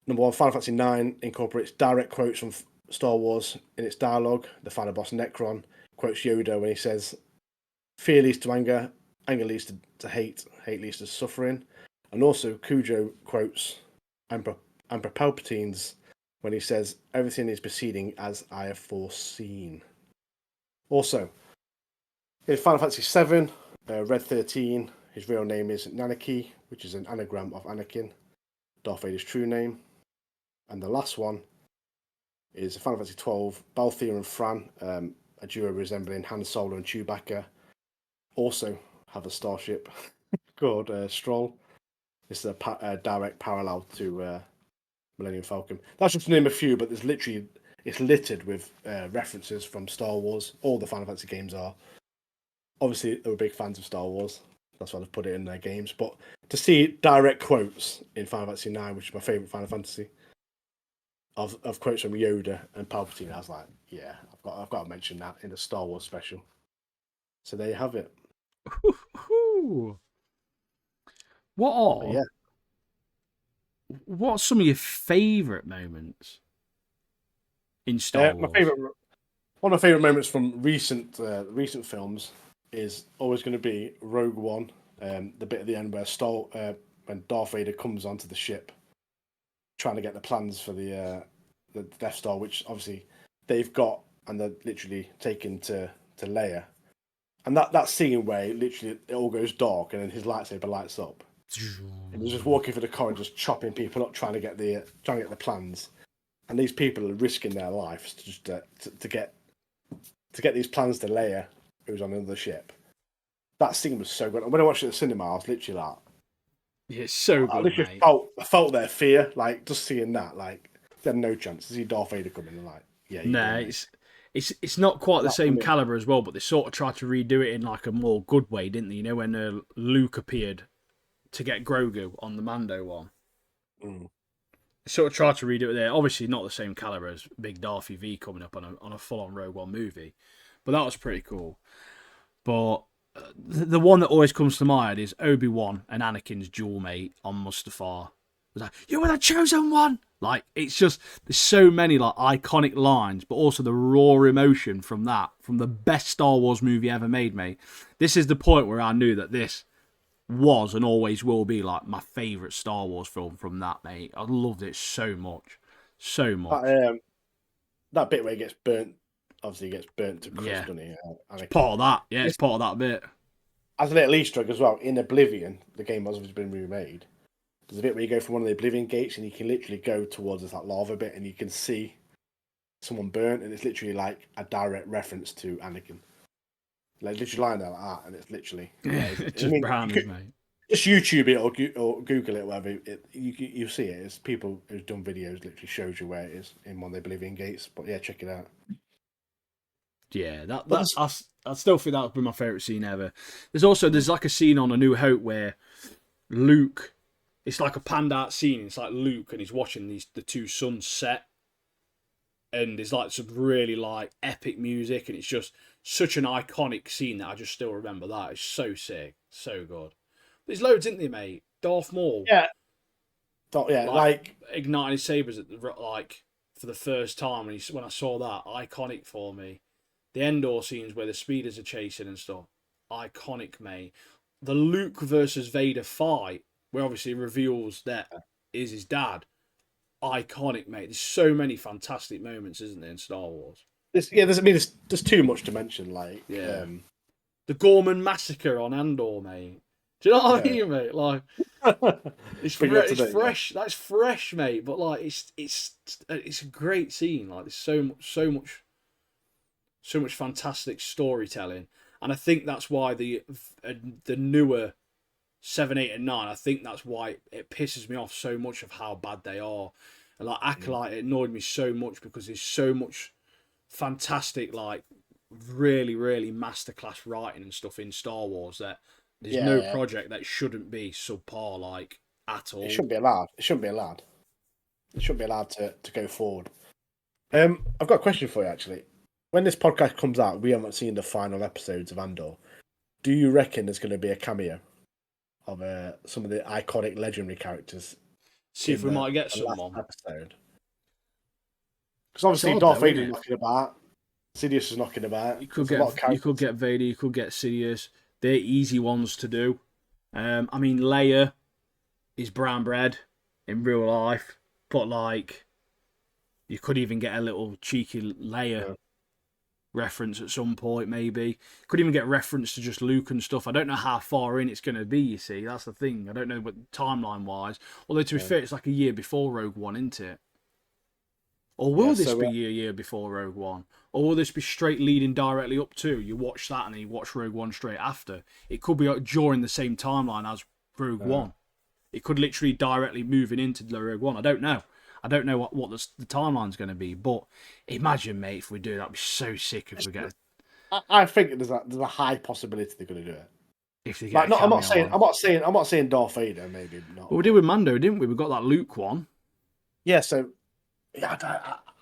number one, Final Fantasy IX incorporates direct quotes from Star Wars in its dialogue. The final boss Necron quotes Yoda when he says, "Fear leads to anger, anger leads to hate, hate leads to suffering." And also, Cujo quotes Emperor Palpatine's when he says, "Everything is proceeding as I have foreseen." Also, in Final Fantasy VII, Red 13, his real name is Nanaki, which is an anagram of Anakin, Darth Vader's true name. And the last one is Final Fantasy XII, Balthier and Fran, a duo resembling Han Solo and Chewbacca, also have a starship called Stroll. This is a direct parallel to Millennium Falcon. That's just to name a few, but it's littered with references from Star Wars. All the Final Fantasy games are. Obviously, they were big fans of Star Wars. That's why they've put it in their games. But to see direct quotes in Final Fantasy IX, which is my favourite Final Fantasy, of quotes from Yoda and Palpatine, I was like, yeah, I've got to mention that in the Star Wars special. So there you have it. What are some of your favourite moments in Star Wars? One of my favourite moments from recent films is always going to be Rogue One, the bit at the end where when Darth Vader comes onto the ship, trying to get the plans for the Death Star, which obviously they've got, and they're literally taken to Leia, and that scene where it all goes dark and then his lightsaber lights up, and he's just walking through the corridor, just chopping people up, trying to get the plans, and these people are risking their lives to get these plans to Leia, who's on another ship. That scene was so good. And when I watched it at the cinema, I was literally like, yeah, it's so good, I literally felt their fear, like just seeing that, like they had no chance to see Darth Vader coming. And like, yeah, it's not quite the same caliber as well, but they sort of tried to redo it in like a more good way, didn't they? You know, when Luke appeared to get Grogu on the Mando one. Mm. They sort of tried to redo it there. Obviously, not the same caliber as Big Darthy V coming up on a full-on Rogue One movie, but that was pretty cool. But the one that always comes to mind is Obi-Wan and Anakin's duel mate on Mustafar. It's like, "You were the chosen one!" Like, it's just, there's so many like iconic lines, but also the raw emotion from the best Star Wars movie ever made, mate. This is the point where I knew that this was and always will be like my favourite Star Wars film from that, mate. I loved it so much. So much. That bit where he gets burnt, obviously he gets burnt to crust, doesn't he? It's part of that. Yeah, it's part of that bit. As a little Easter egg as well, in Oblivion, the game has obviously been remade. There's a bit where you go from one of the Oblivion gates and you can literally go towards this like lava bit and you can see someone burnt, and it's literally like a direct reference to Anakin. Like literally lying there like that, and it's literally just brownies, mate. Just YouTube it or Google it, whatever. You see it. It's people who've done videos literally shows you where it is in one of the Oblivion gates. But yeah, check it out. Yeah, I still think that would be my favourite scene ever. There's like a scene on A New Hope where Luke it's like a panned out scene. It's like Luke and he's watching the two suns set, and there's like some really like epic music, and it's just such an iconic scene that I just still remember. That it's so sick, so good. There's loads, isn't there, mate? Darth Maul, Yeah, like igniting his sabers at the like for the first time, when I saw that, iconic for me. The Endor scenes where the speeders are chasing and stuff, iconic, mate. The Luke versus Vader fight, where obviously it reveals that is his dad, iconic, mate. There's so many fantastic moments, isn't there, in Star Wars? there's too much to mention. Like, the Gorman massacre on Andor, mate. Do you know what I mean, mate? Like, it's fresh. Yeah. That's fresh, mate. But like, it's a great scene. Like, there's so much fantastic storytelling, and I think that's why the newer 7, 8, and 9. I think that's why it pisses me off so much of how bad they are. And like Acolyte, it annoyed me so much because there's so much fantastic, like really, really masterclass writing and stuff in Star Wars that there's no project that shouldn't be subpar, like, at all. It shouldn't be allowed. It shouldn't be allowed to go forward. I've got a question for you, actually. When this podcast comes out, we haven't seen the final episodes of Andor. Do you reckon there's going to be a cameo of some of the iconic legendary characters? See if we might get someone. Episode. Because obviously Darth Vader is knocking about. Sidious is knocking about. You could get Vader, you could get Sidious. They're easy ones to do. I mean, Leia is brown bread in real life, but like, you could even get a little cheeky Leia reference at some point, maybe. Could even get reference to just Luke and stuff. I don't know how far in it's going to be, you see. That's the thing. I don't know what timeline-wise. Although, to be fair, it's like a year before Rogue One, isn't it? Or will this be a year before Rogue One? Or will this be straight leading directly up to? You watch that and then you watch Rogue One straight after. It could be during the same timeline as Rogue One. It could literally directly moving into the Rogue One. I don't know. I don't know what the timeline's going to be. But imagine, mate, if we do that, it'd be so sick if we get. I think there's a high possibility they're going to do it. If they get, I'm not saying Darth Vader. Maybe not. Well, we did with Mando, didn't we? We got that Luke one. Yeah. So, I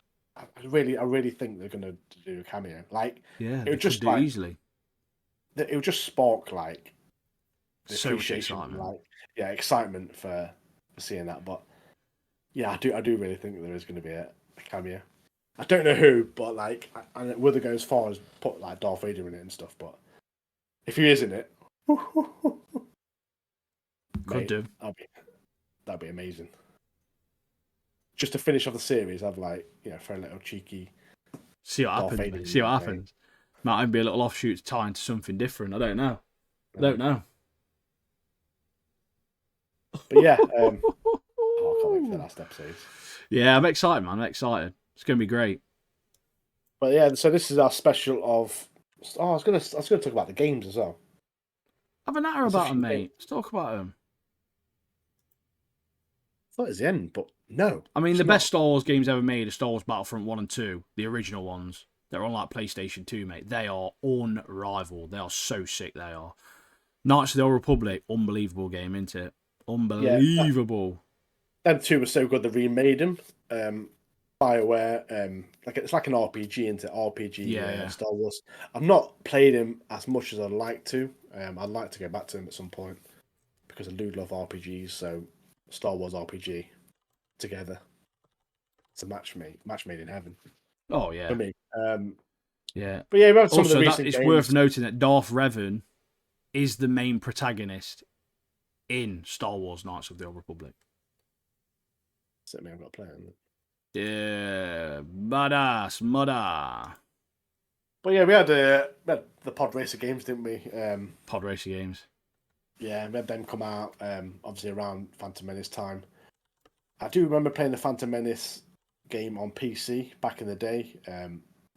really think they're going to do a cameo. Like, it would just do easily. It would just spark like so much excitement. Like, excitement for seeing that. But yeah, I do really think there is going to be a cameo. I don't know who, but like, I whether go as far as put like Darth Vader in it and stuff. But if he is in it, could do. That'd be amazing. Just to finish off the series, I'd like, for a little cheeky. See what happens. See what happens. Might be a little offshoot to tie into something different. I don't know. But yeah, I can't wait for the last episode. Yeah, I'm excited, man. I'm excited. It's going to be great. But yeah, so this is our special of. Oh, I was gonna talk about the games as well. Have an hour about them, mate. Let's talk about them. I thought it was the end, but no. I mean, the best Star Wars games ever made are Star Wars Battlefront 1 and 2, the original ones. They're on like PlayStation 2, mate. They are unrivaled. They are so sick, they are. Knights of the Old Republic, unbelievable game, isn't it? Unbelievable. Them two were so good they remade them. BioWare, it's like an RPG, isn't it? RPG, Star Wars. I've not played him as much as I'd like to. I'd like to go back to him at some point because I do love RPGs. So Star Wars RPG together, it's a match made in heaven. Oh yeah, for me. Yeah, but yeah, we have some also, of the recent it's games. worth noting that Darth Revan is the main protagonist in Star Wars: Knights of the Old Republic. Certainly, I've got to play it. Yeah, badass, mother. But yeah, we had the Pod Racer games, didn't we? Pod Racer games. Yeah, we had them come out, obviously around Phantom Menace time. I do remember playing the Phantom Menace game on PC back in the day.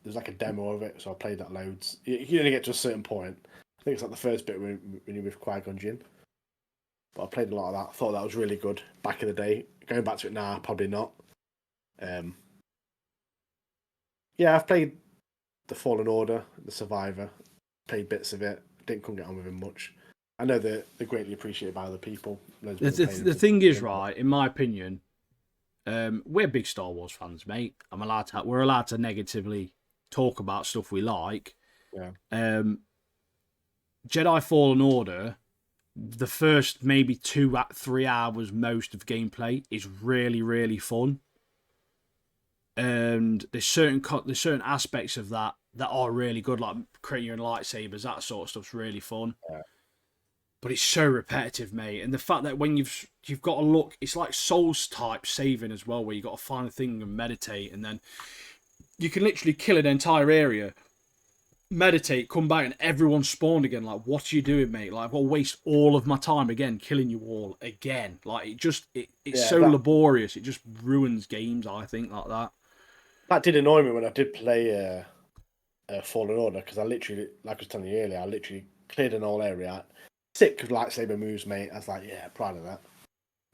There's like a demo of it, so I played that loads. You only get to a certain point. I think it's like the first bit when you're with Qui-Gon Jinn. But I played a lot of that. I thought that was really good back in the day. Going back to it now, probably not. Yeah, I've played the Fallen Order, the Survivor. Played bits of it. Couldn't get on with him much. I know they're greatly appreciated by other people. The thing is, right, in my opinion, we're big Star Wars fans, mate. We're allowed to negatively talk about stuff we like. Yeah. Jedi Fallen Order, the first maybe 2-3 hours most of gameplay is really, really fun. And there's certain aspects of that are really good, like creating your own lightsabers, that sort of stuff's really fun. Yeah. But it's so repetitive, mate. And the fact that when you've got to look, it's like Souls type saving as well, where you got to find a thing and meditate, and then you can literally kill an entire area, meditate, come back, and everyone's spawned again. Like, what are you doing, mate? Like, I've got to waste all of my time again, killing you all again. Like, it's so laborious. It just ruins games, I think, like that. That did annoy me when I did play Fallen Order, because I literally, like I was telling you earlier, I literally cleared an whole area out. Sick of lightsaber moves, mate. I was like, yeah, proud of that.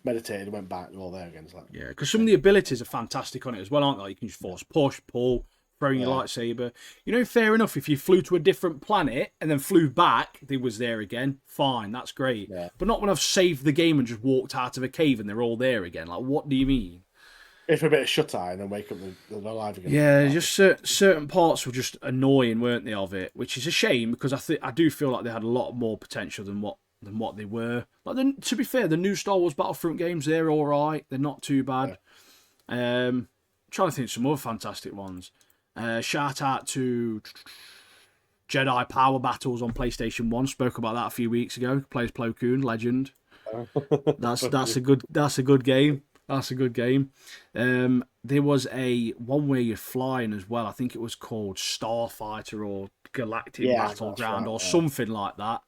Meditated, went back, and all there again. It's like, yeah, because some of the abilities are fantastic on it as well, aren't they? You can just force push, pull, throwing your lightsaber. You know, fair enough, if you flew to a different planet and then flew back, they was there again, fine, that's great. Yeah. But not when I've saved the game and just walked out of a cave and they're all there again. Like, what do you mean? If a bit of shut-eye and then wake up, they're alive again. Yeah, just certain parts were just annoying, weren't they, of it? Which is a shame, because I do feel like they had a lot more potential than what they were. Like, to be fair, the new Star Wars Battlefront games, they're all right. They're not too bad. Yeah. Trying to think of some other fantastic ones. Shout out to Jedi Power Battles on PlayStation 1. Spoke about that a few weeks ago. Plays Plo Koon, legend. That's a good game. That's a good game. There was one where you're flying as well. I think it was called Starfighter or Galactic Battleground or something like that.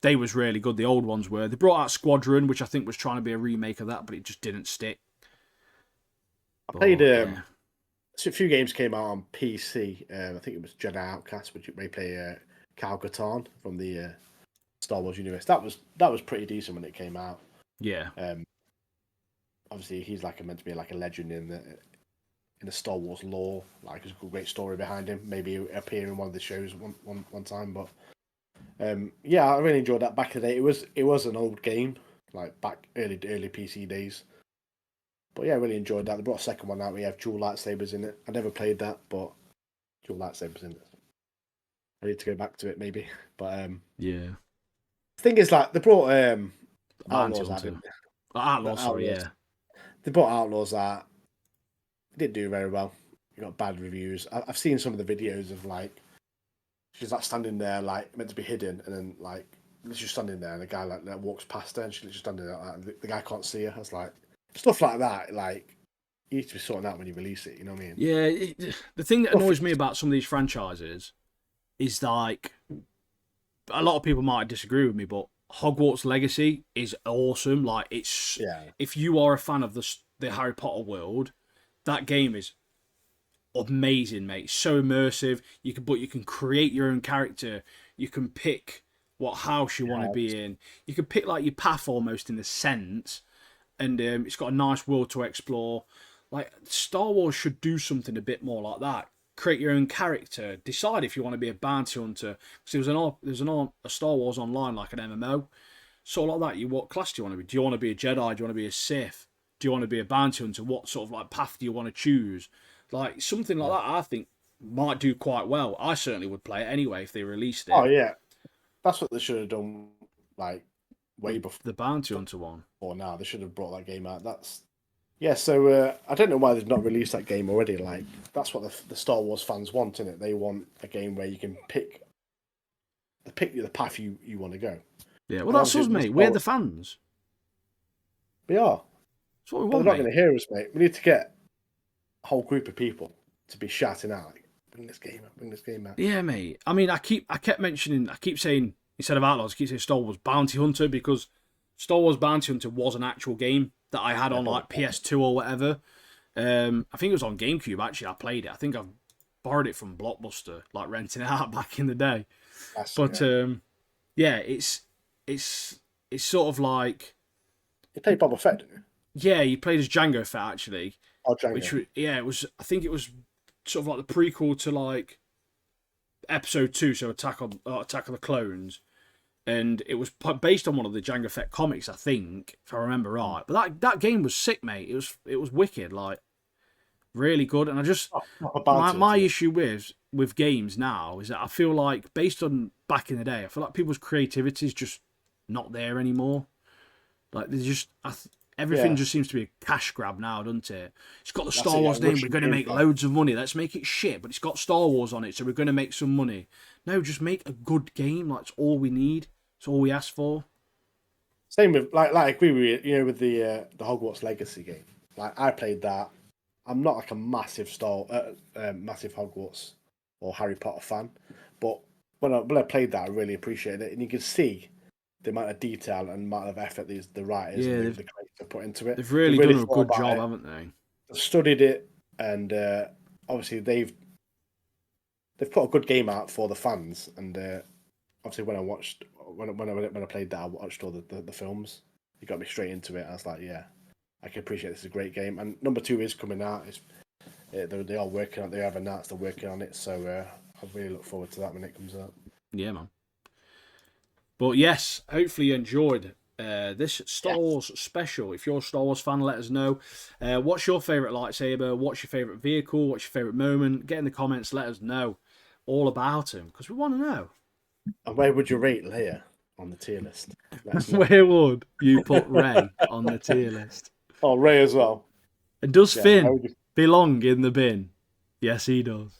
They was really good. The old ones were. They brought out Squadron, which I think was trying to be a remake of that, but it just didn't stick. I played a few games came out on PC. I think it was Jedi Outcast, which may play Katanas from the Star Wars universe. That was pretty decent when it came out. Yeah. Obviously, he's meant to be like a legend in the Star Wars lore. Like, there's a great story behind him. Maybe appear in one of the shows one time, but yeah, I really enjoyed that back in the day. It was an old game, like back early PC days. But yeah, I really enjoyed that. They brought a second one out. We have dual lightsabers in it. I never played that, but dual lightsabers in it. I need to go back to it maybe. But yeah. The thing is, like, they brought Outlaws out. Outlaws, sorry, yeah. They brought Outlaws out. It didn't do very well. It got bad reviews. I've seen some of the videos of, like, she's like standing there, like, meant to be hidden, and then, like, she's standing there, and the guy like walks past her, and she's just standing there, and the guy can't see her. I was like, stuff like that, like, you need to be sorting out when you release it. You know what I mean? Yeah. The thing that annoys me about some of these franchises is, like, a lot of people might disagree with me, but Hogwarts Legacy is awesome. Like, if you are a fan of the Harry Potter world, that game is amazing, mate. It's so immersive. You can create your own character. You can pick what house you want to be in. You can pick like your path almost in a sense, and it's got a nice world to explore. Like, Star Wars should do something a bit more like that. Create your own character. Decide if you want to be a bounty hunter. Because there's a Star Wars Online, like an MMO, sort of like that. What class do you want to be? Do you want to be a Jedi? Do you want to be a Sith? Do you want to be a bounty hunter? What sort of like path do you want to choose? Like, something like that, I think might do quite well. I certainly would play it anyway if they released it. Oh yeah, that's what they should have done. Like, way before the bounty hunter one. Or now they should have brought that game out. So I don't know why they've not released that game already. Like, that's what the Star Wars fans want, isn't it? They want a game where you can pick the path you want to go. Yeah, well, that's us, mate. We're the fans. We are. That's what we want, they're not going to hear us, mate. We need to get a whole group of people to be shouting out, like, bring this game out. Yeah, mate. I mean, I keep saying, instead of Outlaws, I keep saying Star Wars Bounty Hunter, because Star Wars Bounty Hunter was an actual game that I had on like PS2 or whatever. I think it was on GameCube, actually. I played it. I think I've borrowed it from Blockbuster, like renting it out back in the day. It's sort of like... You played Boba Fett, didn't you? Yeah, you played as Jango Fett, actually. Oh, Jango. I think it was sort of like the prequel to like Episode 2, so Attack of the Clones. and it was based on one of the Jango Fett comics, I think, if I remember right. But that game was sick, mate. It was wicked, like really good. And I just my issue with games now is that I feel like, based on back in the day, I feel like people's creativity is just not there anymore. Like there's just everything just seems to be a cash grab now, doesn't it? It's got the Star Wars name. We're going to make loads of money. Let's make it shit, but it's got Star Wars on it, so we're going to make some money. No, just make a good game. That's all we need. That's all we ask for. Same with I agree with you. With the Hogwarts Legacy game. Like I played that. I'm not like a massive massive Hogwarts or Harry Potter fan, but when I played that, I really appreciated it, and you can see the amount of detail and amount of effort the writers and the creators have put into it. They've really done a good job, haven't they? They've studied it, and obviously they've put a good game out for the fans. And obviously, when I played that, I watched all the films. It got me straight into it. I was like, yeah, I can appreciate this is a great game. And number 2 is coming out. They are working on it. They have announced they're working on it. So I really look forward to that when it comes out. Yeah, man. But yes, hopefully you enjoyed this Star Wars special. If you're a Star Wars fan, let us know. What's your favourite lightsaber? What's your favourite vehicle? What's your favourite moment? Get in the comments. Let us know all about him, because we want to know. And where would you rate Leia on the tier list? Where would you put Rey on the tier list? Oh, Rey as well. And does Finn belong in the bin? Yes, he does.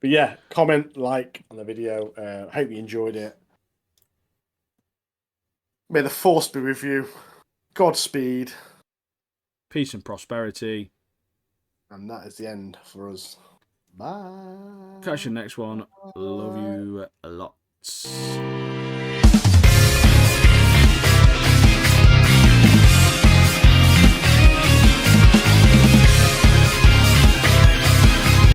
But yeah, comment, like on the video. Hope you enjoyed it. May the Force be with you. Godspeed. Peace and prosperity. And that is the end for us. Bye. Catch you next one. Love you lots.